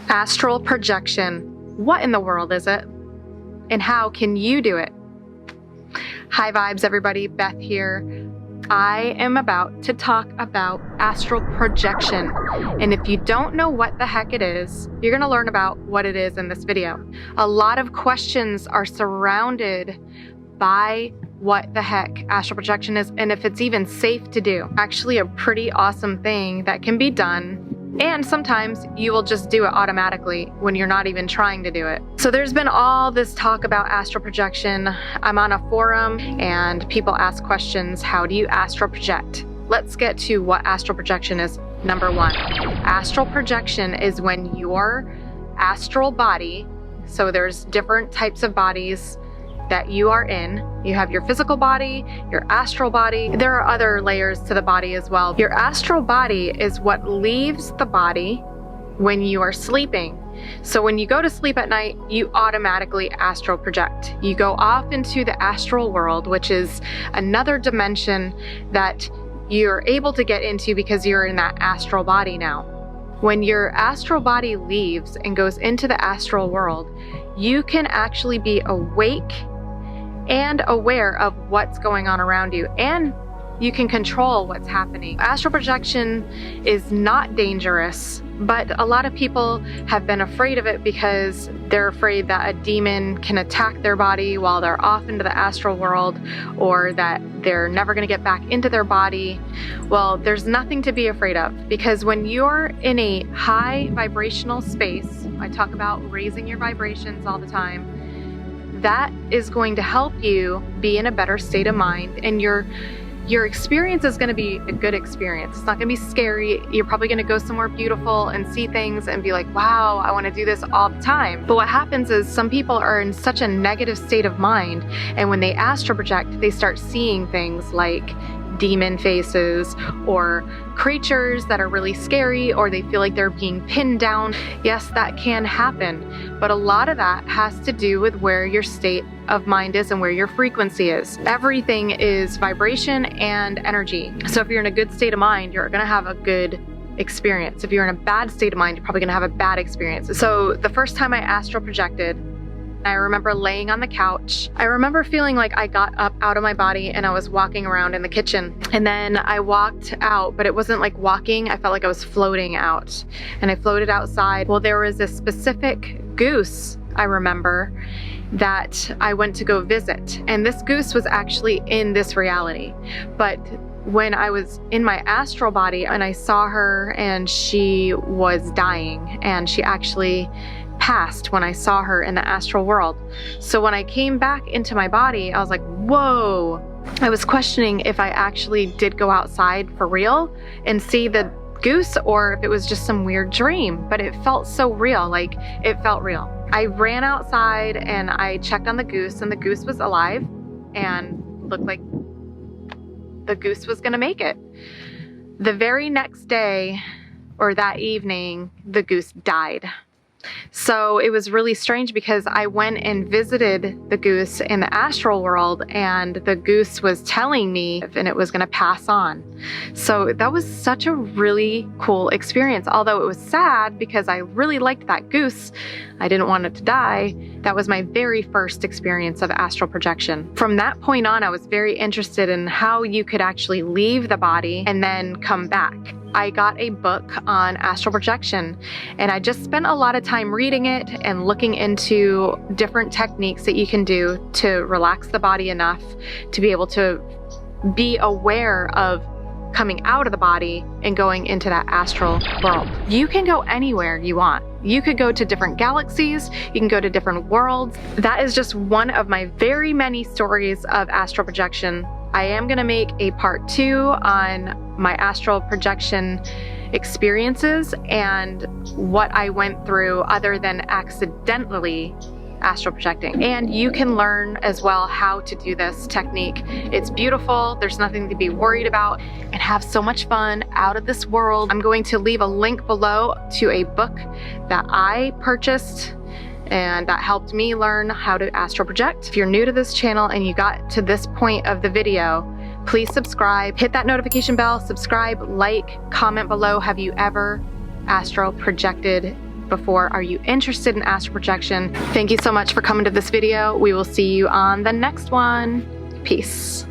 Astral projection. What in the world is it? And how can you do it? Hi vibes everybody, Beth here. I am about to talk about astral projection. And if you don't know what the heck it is, you're gonna learn about what it is in this video. A lot of questions are surrounded by what the heck astral projection is and if it's even safe to do. Actually a pretty awesome thing that can be done. And sometimes you will just do it automatically when you're not even trying to do it. So there's been all this talk about astral projection. I'm on a forum and people ask questions, how do you astral project? Let's get to what astral projection is. Number one, astral projection is when your astral body, so there's different types of bodies that you are in. You have your physical body, your astral body. There are other layers to the body as well. Your astral body is what leaves the body when you are sleeping. So when you go to sleep at night, you automatically astral project. You go off into the astral world, which is another dimension that you're able to get into because you're in that astral body now. When your astral body leaves and goes into the astral world, you can actually be awake and aware of what's going on around you, and you can control what's happening. Astral projection is not dangerous, but a lot of people have been afraid of it because they're afraid that a demon can attack their body while they're off into the astral world, or that they're never going to get back into their body. Well, there's nothing to be afraid of, because when you're in a high vibrational space, I talk about raising your vibrations all the time, that is going to help you be in a better state of mind, and your experience is going to be a good experience. It's not going to be scary. You're probably going to go somewhere beautiful and see things and be like, wow, I want to do this all the time. But what happens is some people are in such a negative state of mind, and when they astral project, they start seeing things like demon faces or creatures that are really scary, or they feel like they're being pinned down. Yes, that can happen, but a lot of that has to do with where your state of mind is and where your frequency is. Everything is vibration and energy. So if you're in a good state of mind, you're gonna have a good experience. If you're in a bad state of mind, you're probably gonna have a bad experience. So the first time I astral projected, I remember laying on the couch. I remember feeling like I got up out of my body and I was walking around in the kitchen. And then I walked out, but it wasn't like walking. I felt like I was floating out, and I floated outside. Well, there was a specific goose, I remember, that I went to go visit. And this goose was actually in this reality. But when I was in my astral body and I saw her, and she was dying, and she actually passed when I saw her in the astral world. So when I came back into my body, I was like, whoa. I was questioning if I actually did go outside for real and see the goose, or if it was just some weird dream, but it felt so real, like it felt real. I ran outside and I checked on the goose, and the goose was alive and looked like the goose was gonna make it. The very next day, or that evening, the goose died. So it was really strange because I went and visited the goose in the astral world, and the goose was telling me and it was going to pass on. So that was such a really cool experience. Although it was sad because I really liked that goose, I didn't want it to die. That was my very first experience of astral projection. From that point on, I was very interested in how you could actually leave the body and then come back. I got a book on astral projection, and I just spent a lot of time reading it and looking into different techniques that you can do to relax the body enough to be able to be aware of coming out of the body and going into that astral world. You can go anywhere you want. You could go to different galaxies, you can go to different worlds. That is just one of my very many stories of astral projection. I am gonna make a part 2 on my astral projection experiences and what I went through other than accidentally astral projecting. And you can learn as well how to do this technique. It's beautiful, there's nothing to be worried about, and have so much fun out of this world. I'm going to leave a link below to a book that I purchased and that helped me learn how to astral project. If you're new to this channel and you got to this point of the video, please subscribe, hit that notification bell, subscribe, like, comment below. Have you ever astral projected before. Are you interested in astral projection? Thank you so much for coming to this video. We will see you on the next one. Peace.